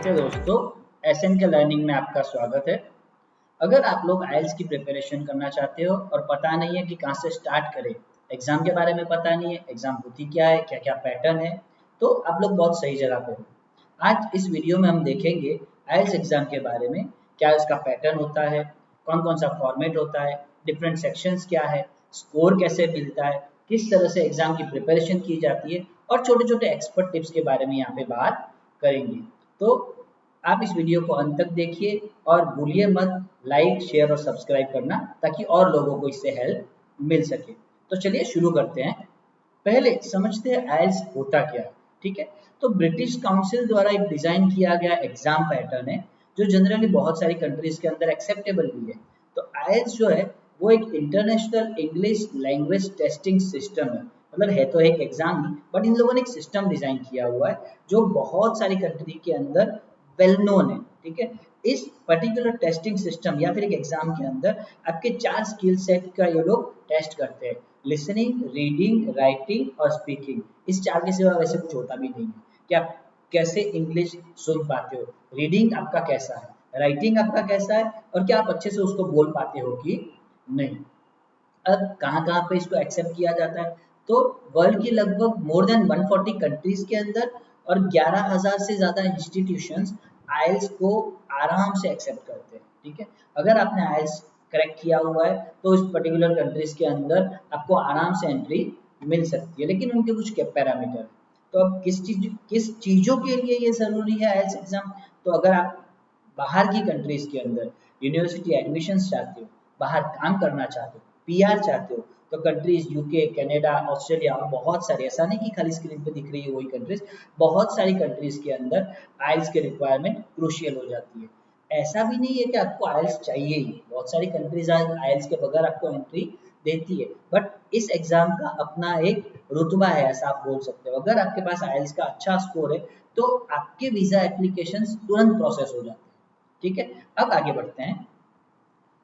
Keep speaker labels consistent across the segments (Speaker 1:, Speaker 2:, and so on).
Speaker 1: नमस्ते दोस्तों, एसएन के लर्निंग में आपका स्वागत है। अगर आप लोग आइल्स की प्रिपरेशन करना चाहते हो और पता नहीं है कि कहाँ से स्टार्ट करें, एग्जाम के बारे में पता नहीं है, एग्जाम होती क्या है, क्या क्या पैटर्न है, तो आप लोग बहुत सही जगह पे हो। आज इस वीडियो में हम देखेंगे आइल्स एग्जाम के बारे में, क्या इसका पैटर्न होता है, कौन कौन सा फॉर्मेट होता है, डिफरेंट सेक्शंस क्या है, स्कोर कैसे मिलता है, किस तरह से एग्जाम की प्रिपरेशन की जाती है और छोटे छोटे एक्सपर्ट टिप्स के बारे में यहाँ पे बात करेंगे। तो आप इस वीडियो को अंत तक देखिए और भूलिए मत लाइक शेयर और सब्सक्राइब करना, ताकि और लोगों को इससे हेल्प मिल सके। तो चलिए शुरू करते हैं। पहले समझते हैं आइल्स होता क्या है। ठीक है, तो ब्रिटिश काउंसिल द्वारा एक डिजाइन किया गया एग्जाम पैटर्न है जो जनरली बहुत सारी कंट्रीज के अंदर एक्सेप्टेबल भी है। तो आइल्स जो है वो एक international English language testing system है। मतलब है तो एक एग्जाम ही, बट इन लोगों ने एक सिस्टम डिजाइन किया हुआ है जो बहुत सारी कंट्री के अंदर वेल नोन है। ठीक है, इस पर्टिकुलर टेस्टिंग सिस्टम या फिर एक एग्जाम के अंदर आपके 4 स्किल सेट का ये लोग टेस्ट करते हैं: लिसनिंग, रीडिंग, राइटिंग और स्पीकिंग। इस 4 के सिवा वैसे कुछ होता भी नहीं है कि आप कैसे इंग्लिश सुन पाते हो, रीडिंग आपका कैसा है, राइटिंग आपका कैसा है, और क्या आप अच्छे से उसको बोल पाते हो कि नहीं। अब कहाँ-कहाँ पे इसको एक्सेप्ट किया जाता है, तो वर्ल्ड की लगभग मोर देन 140 कंट्रीज के अंदर और 11,000 से ज़्यादा इंस्टीट्यूशंस आइल्स को आराम से एक्सेप्ट करते हैं। ठीक है, अगर आपने आइल्स क्रैक किया हुआ है तो इस पर्टिकुलर कंट्रीज के अंदर आपको आराम से एंट्री मिल सकती है, लेकिन उनके कुछ पैरामीटर। तो अब किस चीज़ों के लिए ये ज़रूरी है आइल्स एग्जाम, तो अगर आप बाहर की कंट्रीज के अंदर यूनिवर्सिटी एडमिशन्स चाहते हो, बाहर काम करना चाहते हो, पीआर चाहते हो, तो कंट्रीज यूके, कनाडा, ऑस्ट्रेलिया और बहुत सारी, ऐसा नहीं कि खाली स्क्रीन पे दिख रही है वही कंट्रीज, बहुत सारी कंट्रीज के अंदर आइल्स की रिक्वायरमेंट क्रूशियल हो जाती है। ऐसा भी नहीं है कि आपको आइल्स चाहिए ही, बहुत सारी कंट्रीज आज आइल्स के बगैर आपको एंट्री देती है, बट इस एग्जाम का अपना एक रुतबा है, ऐसा आप बोल सकते हो। अगर आपके पास आइल्स का अच्छा स्कोर है तो आपके वीजा एप्लीकेशन तुरंत प्रोसेस हो जाते हैं। ठीक है, अब आगे बढ़ते हैं,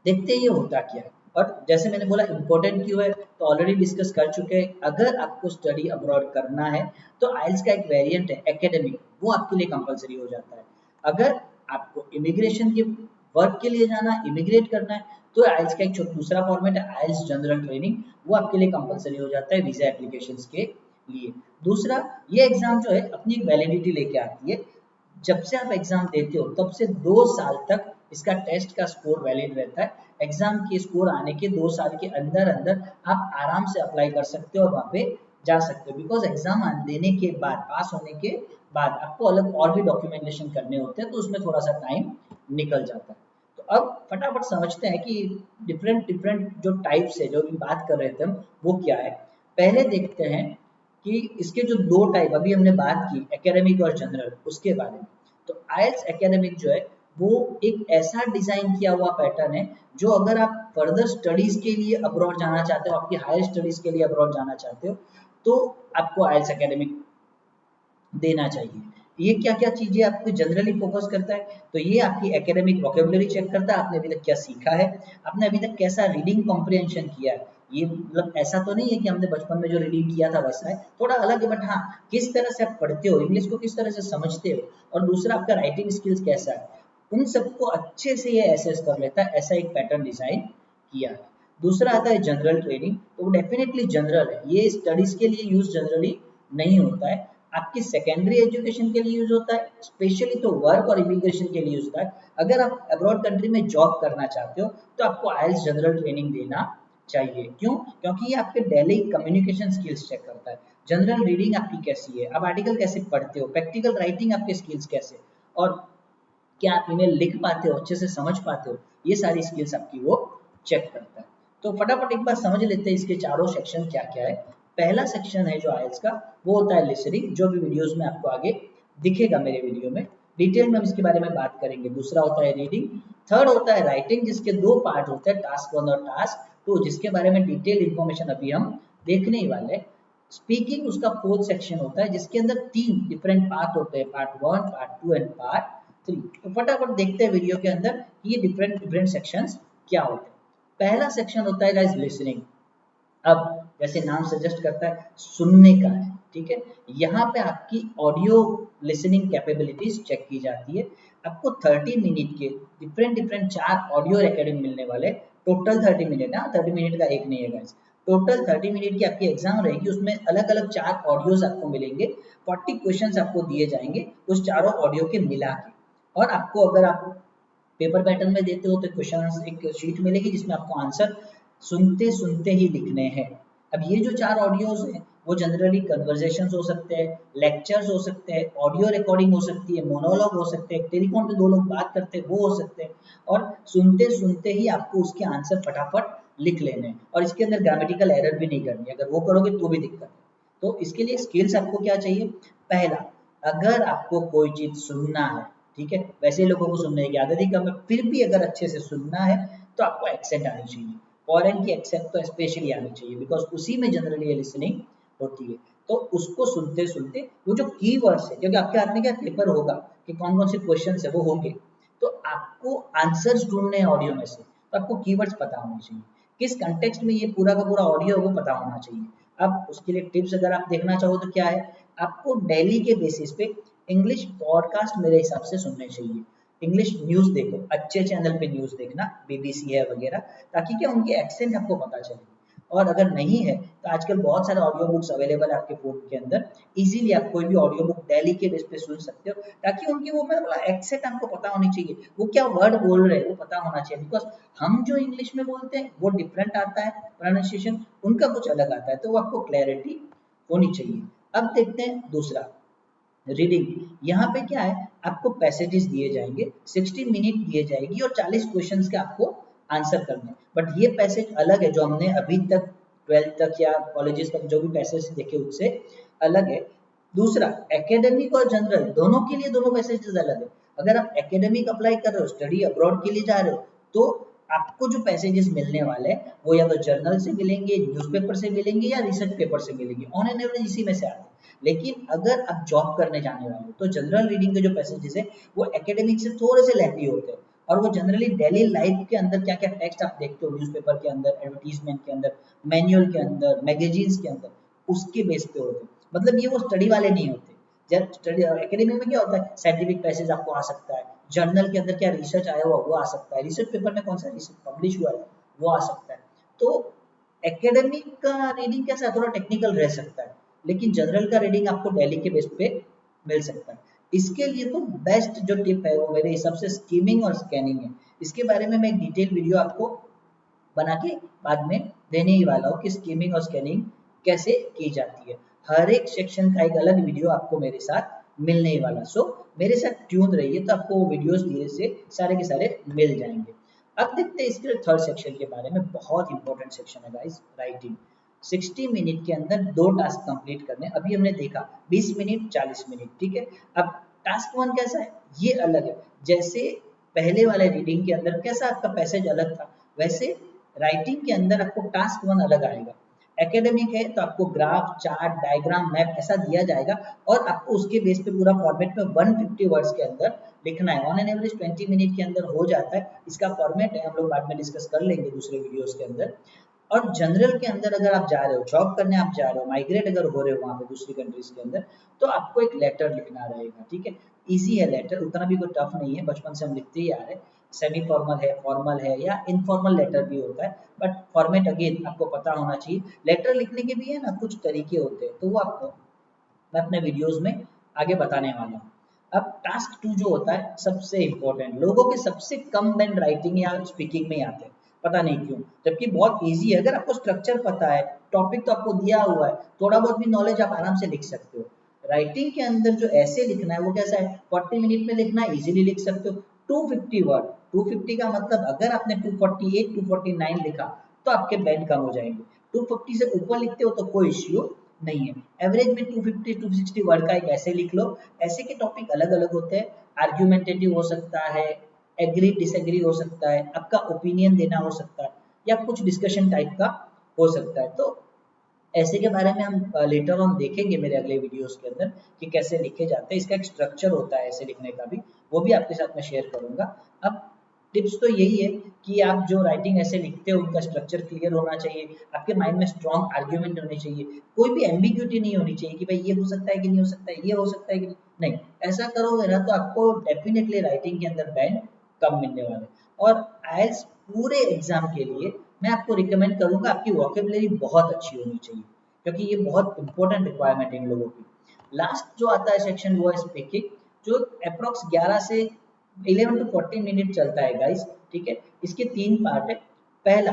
Speaker 1: देखते हैं ये होता क्या है। और जैसे मैंने बोला इम्पोर्टेंट क्यों है, तो ऑलरेडी डिस्कस कर चुके हैं। अगर आपको स्टडी अब्रॉड करना है तो आइल्स का एक वेरिएंट है एकेडमिक, वो आपके लिए कंपलसरी हो जाता है। अगर आपको इमिग्रेशन के वर्क के लिए जाना, इमिग्रेट करना है, तो आइल्स का एक दूसरा फॉर्मेट है आइल्स जनरल ट्रेनिंग, वो आपके लिए कंपलसरी हो जाता है वीजा एप्लीकेशन के लिए। दूसरा, ये एग्जाम जो है अपनी एक वैलिडिटी लेके आती है। जब से आप एग्जाम देते हो तब से 2 साल तक इसका टेस्ट का स्कोर वैलिड रहता है। एग्जाम के स्कोर आने के 2 साल के अंदर अंदर आप आराम से अप्लाई कर सकते हो और वहाँ पे जा सकते हो, बिकॉज एग्जाम देने के बाद, पास होने के बाद आपको अलग और भी डॉक्यूमेंटेशन करने होते हैं, तो उसमें थोड़ा सा टाइम निकल जाता है। तो अब फटाफट समझते हैं कि डिफरेंट डिफरेंट जो टाइप्स है, जो भी बात कर रहे थे हम, वो क्या है। पहले देखते हैं कि इसके जो 2 टाइप अभी हमने बात की, एकेडमिक और जनरल, उसके बारे में। तो आइल्स एकेडमिक जो है वो एक ऐसा डिजाइन किया हुआ पैटर्न है जो अगर आप फर्दर स्टडीज के लिए अब्रॉड जाना चाहते हो, आपकी हायर स्टडीज के लिए अब्रॉड जाना चाहते हो, तो आपको आइल्स एकेडमिक देना चाहिए। ये क्या क्या चीजें आपको जनरली फोकस करता है, तो ये आपकी एकेडमिक वोकेबुलरी चेक करता है, आपने अभी तक क्या सीखा है, आपने अभी तक कैसा रीडिंग कॉम्प्रिहेंशन किया है। ये मतलब ऐसा तो नहीं है कि हमने बचपन में जो रीडिंग किया था वैसा है, थोड़ा अलग है, बट हाँ, किस तरह से आप पढ़ते हो, इंग्लिश को किस तरह से समझते हो, और दूसरा आपका राइटिंग स्किल्स कैसा है, उन सबको अच्छे से ये एसेस कर लेता है। ऐसा एक पैटर्न डिजाइन किया है। दूसरा आता है जनरल ट्रेनिंग, तो वो डेफिनेटली जनरल है, ये स्टडीज के लिए यूज जनरली नहीं होता है, आपकी सेकेंडरी एजुकेशन के लिए यूज होता है, स्पेशली तो वर्क और इमिग्रेशन के लिए यूज होता है। अगर आप अब्रॉड कंट्री में जॉब करना चाहते हो तो आपको आइल्स जनरल ट्रेनिंग देना चाहिए। क्यों? क्योंकि ये आपके डेली कम्युनिकेशन स्किल्स चेक करता है। जनरल रीडिंग आपकी कैसी है, आप आर्टिकल कैसे पढ़ते हो, प्रैक्टिकल राइटिंग आपके स्किल्स कैसे, और क्या आप ईमेल लिख पाते हो, अच्छे से समझ पाते हो, ये सारी स्किल्स आपकी वो चेक करता है। तो फटाफट एक बार समझ लेते हैं इसके चारों सेक्शन क्या क्या है। पहला सेक्शन है जो आइल्स का, वो होता है लिसनिंग, जो भी वीडियोस में आपको आगे दिखेगा मेरे वीडियो में, डिटेल में हम इसके बारे में बात करेंगे। दूसरा होता है रीडिंग। थर्ड होता है राइटिंग, जिसके 2 पार्ट होते हैं, टास्क 1 और टास्क 2, जिसके बारे में डिटेल इंफॉर्मेशन अभी हम देखने ही वाले हैं। स्पीकिंग उसका 4th सेक्शन होता है, जिसके अंदर 3 डिफरेंट पार्ट होते हैं, पार्ट 1, पार्ट 2 एंड पार्ट 3। तो फटाफट देखते हैं वीडियो के अंदर कि ये डिफरेंट डिफरेंट सेक्शंस क्या होते हैं। पहला सेक्शन होता है गाइस लिसनिंग। अब जैसे नाम सजेस्ट करता है सुनने का है, ठीक है। यहाँ पे आपकी ऑडियो लिसनिंग कैपेबिलिटीज चेक की जाती है। आपको 30 मिनट के डिफरेंट डिफरेंट 4 ऑडियो रिकॉर्डिंग मिलने वाले, टोटल 30 मिनट है, 30 मिनट का एक नहीं है गाइस, टोटल 30 मिनट की आपकी एग्जाम रहेगी। उसमें अलग अलग 4 ऑडियोज आपको मिलेंगे, 40 क्वेश्चंस आपको दिए जाएंगे उस चारों ऑडियो के मिला के। और आपको अगर आप पेपर पैटर्न में देते हो तो क्वेश्चन एक शीट मिलेगी जिसमें आपको आंसर सुनते सुनते ही लिखने हैं। अब ये जो 4 ऑडियोज हैं वो जनरली कन्वर्जेशन हो सकते हैं, लेक्चर्स हो सकते हैं, ऑडियो रिकॉर्डिंग हो सकती है, मोनोलॉग हो सकते हैं, टेलीफोन पे 2 लोग बात करते हैं वो हो सकते हैं। और सुनते सुनते ही आपको उसके आंसर फटाफट लिख लेने हैं, और इसके अंदर ग्रामेटिकल एरर भी नहीं करनी, अगर वो करोगे तो भी दिक्कत है। तो इसके लिए स्किल्स आपको क्या चाहिए? पहला, अगर आपको कोई चीज सुनना है, ठीक है, वैसे लोगों को सुनने की आदत ही कम है, फिर भी अगर अच्छे से सुनना है तो आपको एक्सेंट आनी चाहिए। फॉरेन की एक्सेंट तो स्पेशली आनी चाहिए, बिकॉज उसी में जनरली लिसनिंग होती है। तो उसको सुनते सुनते वो जो कीवर्ड्स है, क्योंकि आपके हाथ में क्या पेपर होगा कि कौन कौन से क्वेश्चन है वो होंगे, तो आपको आंसर्स ढूंढने हैं ऑडियो में से, तो आपको कीवर्ड्स पता होने चाहिए, किस कंटेक्स्ट में ये पूरा का पूरा ऑडियो है वो पता होना चाहिए। अब उसके लिए टिप्स अगर आप देखना चाहो तो क्या है, आपको डेली के बेसिस पे इंग्लिश पॉडकास्ट मेरे हिसाब से सुनने चाहिए। इंग्लिश न्यूज़ देखो, अच्छे चैनल पे न्यूज़ देखना, बीबीसी है वगैरह, ताकि क्या उनके एक्सेंट आपको पता चले। और अगर नहीं है तो आजकल बहुत सारे ऑडियो बुक्स अवेलेबल है आपके फ़ोन के अंदर, इजीली आप कोई भी ऑडियो बुक डेली के बेस पे सुन सकते हो, ताकि उनकी वो मैं बोला एक्सेंट आपको पता होनी चाहिए, वो क्या वर्ड बोल रहे हैं वो पता होना चाहिए। बिकॉज हम जो इंग्लिश में बोलते हैं वो डिफरेंट आता है प्रोनाउंसिएशन, उनका कुछ अलग आता है, तो वो आपको क्लैरिटी होनी चाहिए। अब देखते हैं दूसरा, रीडिंग। यहाँ पे क्या है, आपको पैसेजेस दिए जाएंगे, 60 मिनट दिए जाएगी और 40 क्वेश्चंस के आपको आंसर करने हैं। बट ये पैसेज अलग है जो हमने अभी तक 12th तक या कॉलेजेस तक जो भी पैसेज देखे उससे अलग है। दूसरा, एकेडमिक और जनरल दोनों के लिए दोनों पैसेजेस अलग है। अगर आप एकेडमिक अप्लाई कर रहे हो, स्टडी अब्रॉड के लिए जा रहे हो, तो आपको जो पैसेजेस मिलने वाले हैं वो या तो जर्नल से मिलेंगे, न्यूज़पेपर से मिलेंगे या रिसर्च पेपर से मिलेंगे, ऑन एन एवरेज इसी में से आते हैं। लेकिन अगर आप जॉब करने जाने वाले हो तो जनरल रीडिंग के जो पैसेजेस है वो एकेडमिक से थोड़े से लेंथी होते हैं, और वो जनरली डेली लाइफ के अंदर क्या क्या टेक्स्ट आप देखते हो न्यूज़पेपर के अंदर, एडवर्टीजमेंट के अंदर, मैनुअल के अंदर, मैगजीन्स के अंदर, उसके बेस पे होते हैं। मतलब ये वो स्टडी वाले नहीं होते। जब स्टडी एकेडमिक में क्या होता है, साइंटिफिक पैसेज आपको आ सकता है, जर्नल के अंदर क्या रिसर्च आया हुआ वो आ सकता है, रिसर्च पेपर में कौन सा रिसर्च पब्लिश हुआ है वो आ सकता है। तो एकेडमिक का रीडिंग कैसा थोड़ा टेक्निकल रह सकता है, लेकिन जनरल का रीडिंग आपको डेली के बेस पे मिल सकता है। इसके लिए तो बेस्ट जो टिप है वो मेरे हिसाब से स्कीमिंग और स्कैनिंग है। इसके बारे में मैं एक डिटेल वीडियो आपको बना के बाद में देने ही वाला हूँ कि स्कीमिंग और स्कैनिंग कैसे की जाती है। हर एक सेक्शन का एक अलग वीडियो आपको मेरे साथ मिलने ही वाला, सो मेरे साथ ट्यून रहिए तो आपको वो वीडियोस धीरे से सारे के सारे मिल जाएंगे। अब देखते हैं इसके थर्ड सेक्शन के बारे में, बहुत इंपॉर्टेंट सेक्शन है गाइस, राइटिंग। 60 मिनट के अंदर 2 टास्क कंप्लीट करने, अभी हमने देखा 20 मिनट 40 मिनट, ठीक है। अब टास्क 1 कैसा है, ये अलग है। जैसे पहले वाले रीडिंग के अंदर कैसा आपका पैसेज अलग था, वैसे राइटिंग के अंदर आपको टास्क 1 अलग आएगा। एकेडमिक है तो आपको ग्राफ, चार्ट, डायग्राम, मैप ऐसा दिया जाएगा, और आपको उसके बेस पे पूरा फॉर्मेट में 150 वर्ड्स के अंदर लिखना है। ऑन एन एवरेज 20 मिनट के अंदर हो जाता है। इसका फॉर्मेट है, हम लोग बाद में डिस्कस कर लेंगे दूसरे वीडियोस के अंदर। और जनरल के अंदर अगर आप जा रहे हो, जॉब करने आप जा रहे हो, माइग्रेट अगर हो रहे हो वहाँ पे दूसरी कंट्रीज के अंदर, तो आपको एक लेटर लिखना रहेगा, ठीक है। इजी है लेटर, उतना भी कोई टफ नहीं है, बचपन से हम लिखते ही आ रहे हैं। सेमी फॉर्मल है, फॉर्मल है, या इनफॉर्मल लेटर भी होता है, बट फॉर्मेट अगेन आपको पता होना चाहिए। लेटर लिखने के भी है ना कुछ तरीके होते हैं, तो वो आपको मैं अपने वीडियोस में आगे बताने वाला हूँ। अब टास्क 2 जो होता है सबसे इंपॉर्टेंट, लोगों के सबसे कम बैंड राइटिंग या स्पीकिंग में ही आते हैं, पता नहीं क्यों, जबकि बहुत इजी है। अगर आपको स्ट्रक्चर पता है, टॉपिक तो आपको दिया हुआ है, थोड़ा बहुत भी नॉलेज आप आराम से लिख सकते हो। राइटिंग के अंदर जो ऐसे लिखना है वो कैसा है, 40 मिनट में लिखना है, इजीली लिख सकते हो। 250 वर्ड, 250 का मतलब अगर आपने 248 249 लिखा तो आपके बैंड कम हो जाएंगे। 250 से ऊपर लिखते हो तो कोई इश्यू नहीं है। एवरेज में 250 260 वर्ड का एक ऐसे लिख लो। ऐसे के टॉपिक अलग अलग होते हैं, आर्ग्यूमेंटेटिव हो सकता है, एग्री डिसएग्री हो सकता है, आपका ओपिनियन देना हो सकता है, या कुछ डिस्कशन टाइप का हो सकता है। तो ऐसे के बारे में हम लेटर ऑन देखेंगे मेरे अगले वीडियोस के अंदर कि कैसे लिखे जाते हैं। इसका एक स्ट्रक्चर होता है ऐसे लिखने का भी, वो भी आपके साथ मैं शेयर करूंगा। अब टिप्स तो यही है कि आप जो राइटिंग ऐसे लिखते हो उनका स्ट्रक्चर क्लियर होना चाहिए, आपके माइंड में स्ट्रॉन्ग आर्ग्यूमेंट होनी चाहिए, कोई भी एम्बिग्यूटी नहीं होनी चाहिए कि भाई ये हो सकता है कि नहीं हो सकता है, ये हो सकता है कि नहीं। ऐसा करोगे ना तो आपको डेफिनेटली राइटिंग के अंदर बैंड कम मिलने वाले। और आईएलटीएस पूरे एग्जाम के लिए मैं आपको रिकमेंड करूंगा आपकी वोकेबुलरी बहुत अच्छी होनी चाहिए, क्योंकि ये बहुत इंपॉर्टेंट रिक्वायरमेंट है इन लोगों की। लास्ट जो आता है सेक्शन वो है स्पीकिंग, जो अप्रोक्स 11 से 11 टू 14 मिनट चलता है गाइस, ठीक है। इसके 3 पार्ट है। पहला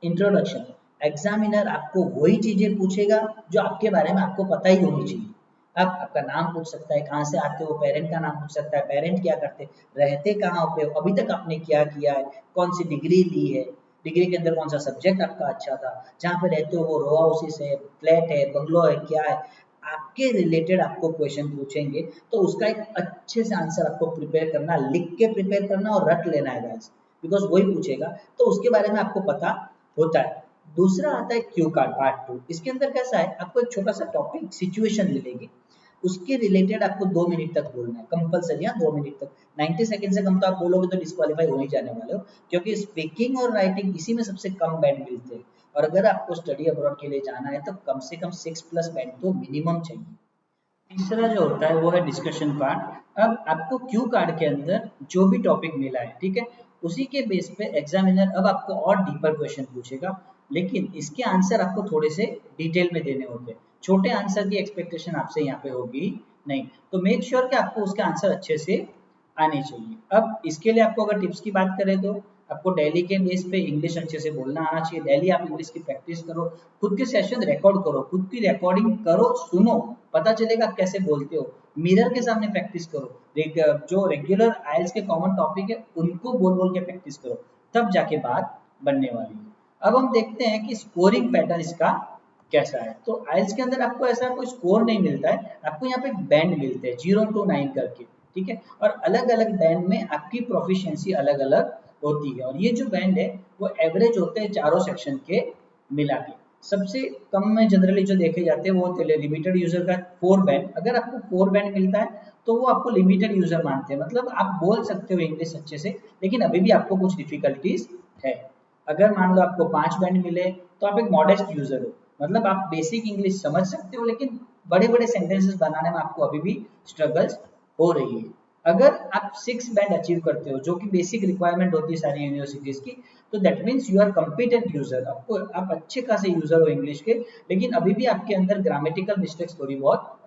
Speaker 1: इंट्रोडक्शन, एग्जामिनर आपको वही चीजें पूछेगा जो आपके बारे में आपको पता ही होनी चाहिए। अब आपका नाम पूछ सकता है, कहाँ से आते हो, पेरेंट का नाम पूछ सकता है, पेरेंट क्या करते, रहते कहाँ पे हो, अभी तक आपने क्या किया है, कौन सी डिग्री ली है, डिग्री के अंदर कौन सा सब्जेक्ट आपका अच्छा था, जहाँ पे रहते हो वो रो हाउसेस है, फ्लैट है, बंगलो है, क्या है, आपके रिलेटेड आपको क्वेश्चन पूछेंगे तो उसका एक अच्छे से आंसर आपको प्रिपेयर करना, लिख के प्रिपेयर करना और रट लेना है गाइस, बिकॉज वही पूछेगा तो उसके बारे में आपको पता होता है। दूसरा आता है क्यू कार्ड पार्ट 2। इसके अंदर कैसा है, आपको एक छोटा सा टॉपिक सिचुएशन मिलेगी, उसके रिलेटेड आपको 2 मिनट तक बोलना है कंपलसरी। हाँ, 2 मिनट तक, 90 सेकंड से कम तो आप बोलोगे तो डिस्क्वालीफाई हो ही जाने वाले हो, क्योंकि स्पीकिंग और राइटिंग इसी में सबसे कम बैंड मिलते हैं। और अगर आपको स्टडी अब्रॉड के लिए जाना है तो कम से कम 6+ बैंड तो मिनिमम चाहिए। तीसरा जो होता है वो है डिस्कशन पार्ट। अब आपको क्यू कार्ड के अंदर जो भी टॉपिक मिला है, ठीक है, उसी के बेस पे एग्जामिनर अब आपको और डीपर क्वेश्चन पूछेगा, लेकिन इसके आंसर आपको थोड़े से डिटेल में देने होते हैं। छोटे आंसर की एक्सपेक्टेशन आपसे यहाँ पे होगी नहीं, तो मेक श्योर कि आपको उसके आंसर अच्छे से आने चाहिए। अब इसके लिए आपको अगर टिप्स की बात करें तो आपको डेली के बेस पे इंग्लिश अच्छे से बोलना आना चाहिए। डेली आप इंग्लिश की प्रैक्टिस करो, खुद के सेशन रिकॉर्ड करो, खुद की रिकॉर्डिंग करो, सुनो, पता चलेगा आप कैसे बोलते हो। मिरर के सामने प्रैक्टिस करो, जो रेगुलर आइल्स के कॉमन टॉपिक है उनको बोल बोल के प्रैक्टिस करो, तब जाके बात बनने वाली है। अब हम देखते हैं कि स्कोरिंग पैटर्न इसका कैसा है। तो आइल्स के अंदर आपको ऐसा कोई स्कोर नहीं मिलता है, आपको यहाँ पे बैंड मिलते हैं 0 to 9 करके, ठीक है। और अलग अलग बैंड में आपकी प्रोफिशिएंसी अलग अलग होती है, और ये जो बैंड है वो एवरेज होते हैं चारों सेक्शन के मिला के। सबसे कम में जनरली जो देखे जाते हैं वो होते हैं लिमिटेड यूजर का 4 बैंड। अगर आपको 4 बैंड मिलता है तो वो आपको लिमिटेड यूजर मानते हैं, मतलब आप बोल सकते हो इंग्लिश अच्छे से, लेकिन अभी भी आपको कुछ डिफिकल्टीज है। अगर मान लो आपको 5 बैंड मिले तो आप एक मॉडेस्ट यूजर हो, मतलब आप बेसिक इंग्लिश समझ सकते हो, लेकिन बड़े बड़े सेंटेंसेस बनाने में आपको अभी भी स्ट्रगल्स हो रही है। अगर आप 6 बैंड अचीव करते हो, जो कि बेसिक रिक्वायरमेंट होती है सारी यूनिवर्सिटीज की, तो that means you are competent user, आपको आप अच्छे खासे यूजर हो इंग्लिश के, लेकिन अभी भी आपके अंदर ग्रामेटिकल मिस्टेक्स थोड़ी बहुत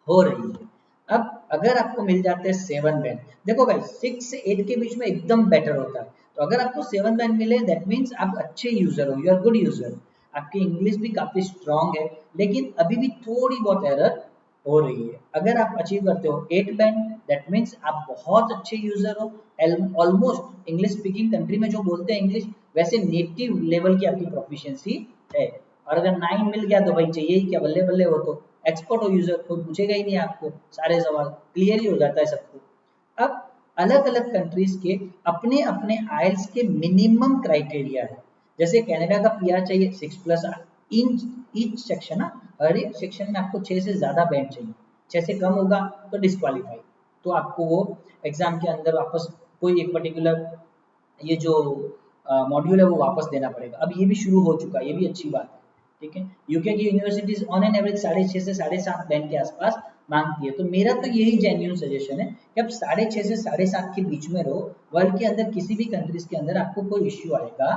Speaker 1: हो रही है। अब अगर आपको मिल जाते हैं 7 बैंड, देखो भाई 6 से 8 के बीच में एकदम बेटर होता है, तो अगर आपको 7 बैंड मिले दैट मीन्स आप अच्छे यूजर हो, यू आर गुड यूजर, आपकी इंग्लिश भी काफी स्ट्रांग है, लेकिन अभी भी थोड़ी बहुत एरर हो रही है। अगर आप अचीव करते हो 8 बैंड दैट मीन्स आप बहुत अच्छे यूजर हो, ऑलमोस्ट इंग्लिश स्पीकिंग कंट्री में जो बोलते हैं इंग्लिश वैसे नेटिव लेवल की आपकी प्रोफिशिएंसी है। और अगर 9 मिल गया तो भाई चाहिए ही क्या, बल्ले बल्ले हो, तो एक्सपर्ट हो यूजर, कोई पूछेगा ही नहीं आपको, सारे सवाल क्लियर ही हो जाता है सबको। अब अलग अलग कंट्रीज के अपने अपने आइल्स के मिनिमम क्राइटेरिया है। जैसे कनाडा का पीआर चाहिए 6+ इन ईच सेक्शन, हर एक सेक्शन में आपको 6 से ज्यादा बैंड चाहिए, 6 से कम होगा तो डिस्क्वालीफाई, तो आपको वो एग्जाम के अंदर वापस कोई एक पर्टिकुलर ये जो मॉड्यूल है वो वापस देना पड़ेगा। अब ये भी शुरू हो चुका है, ये भी अच्छी बात है, ठीक है। यूके की यूनिवर्सिटीज ऑन एन एवरेज 6.5 से 7.5 बैंड के आसपास मांगती है, तो मेरा तो यही जेन्यून सजेशन है कि आप 6.5 से 7.5 के बीच में रहो, वर्ल्ड के अंदर किसी भी कंट्रीज के अंदर आपको कोई इश्यू आएगा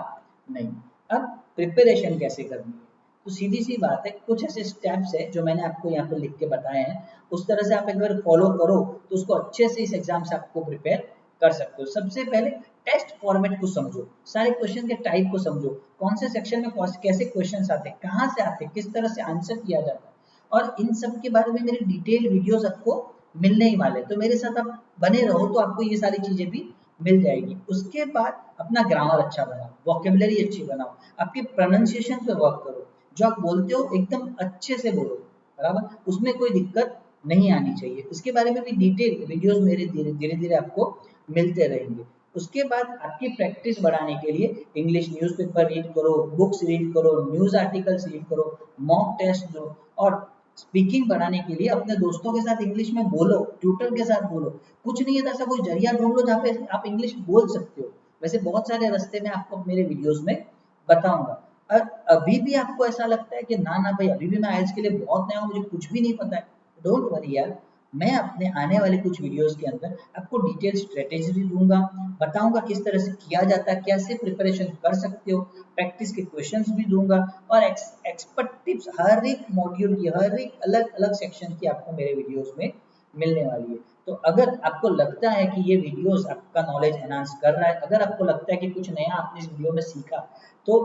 Speaker 1: नहीं। अब प्रिपरेशन कैसे करनी है, तो सीधी सी बात है, कुछ ऐसे स्टेप्स है जो मैंने आपको यहाँ पे लिख के बताए हैं, उस तरह से आप एक बार फॉलो करो तो उसको अच्छे से इस एग्जाम से आपको प्रिपेयर कर सकते हो। सबसे पहले टेस्ट फॉर्मेट को समझो, सारे क्वेश्चन के टाइप को समझो, कौन से सेक्शन में कैसे क्वेश्चन आते हैं, कहाँ से आते हैं, किस तरह से आंसर किया जाता है, और इन सब के बारे में मेरे डिटेल वीडियोस आपको मिलने ही वाले, तो मेरे साथ आप बने रहो तो आपको ये सारी चीजें भी मिल जाएगी। उसके बाद अपना ग्रामर अच्छा बनाओ, वोकेबुलरी अच्छी बनाओ, आपके प्रोनाउंसिएशन पे वर्क करो, जो आप बोलते हो एकदम अच्छे से बोलो, बराबर, उसमें कोई दिक्कत नहीं आनी चाहिए। इसके बारे में भी डिटेल वीडियोस मेरे धीरे धीरे आपको मिलते रहेंगे। उसके बाद आपकी प्रैक्टिस बढ़ाने के लिए इंग्लिश न्यूज़पेपर रीड करो, बुक्स रीड करो, न्यूज़ आर्टिकल्स रीड करो, मॉक टेस्ट दो, और स्पीकिंग बढ़ाने के लिए अपने दोस्तों के साथ इंग्लिश में बोलो, ट्यूटर के साथ बोलो, कुछ नहीं है तो ऐसा कोई जरिया ढूंढ लो जहाँ पे आप इंग्लिश बोल सकते हो, वैसे बहुत सारे रास्ते मैं आपको मेरे वीडियोस में बताऊंगा। और अभी भी आपको ऐसा लगता है कि ना ना भाई अभी भी मैं आइल्स के लिए बहुत नया हूँ, मुझे कुछ भी नहीं पता है, डोंट वरी यार, मैं अपने आने वाले कुछ वीडियोस के अंदर आपको डिटेल स्ट्रेटेजी भी दूंगा, बताऊंगा किस तरह से किया जाता है, कैसे प्रिपरेशन कर सकते हो, प्रैक्टिस के क्वेश्चंस भी दूंगा, और एक्सपर्ट टिप्स हर एक मॉड्यूल की, हर एक अलग अलग सेक्शन की आपको मेरे वीडियोस में मिलने वाली है। तो अगर आपको लगता है कि ये वीडियोस आपका नॉलेज एनहांस कर रहा है, अगर आपको लगता है कि कुछ नया आपने इस वीडियो में सीखा, तो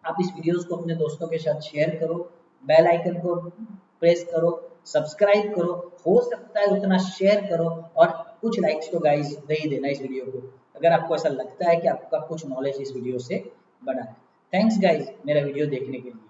Speaker 1: आप इस वीडियोस को अपने दोस्तों के साथ शेयर करो, बेल आइकन को प्रेस करो, सब्सक्राइब करो, हो सकता है उतना शेयर करो, और कुछ लाइक्स तो गाइस दे ही देना इस वीडियो को, अगर आपको ऐसा लगता है कि आपका कुछ नॉलेज इस वीडियो से बढ़ा है। थैंक्स गाइस मेरा वीडियो देखने के लिए।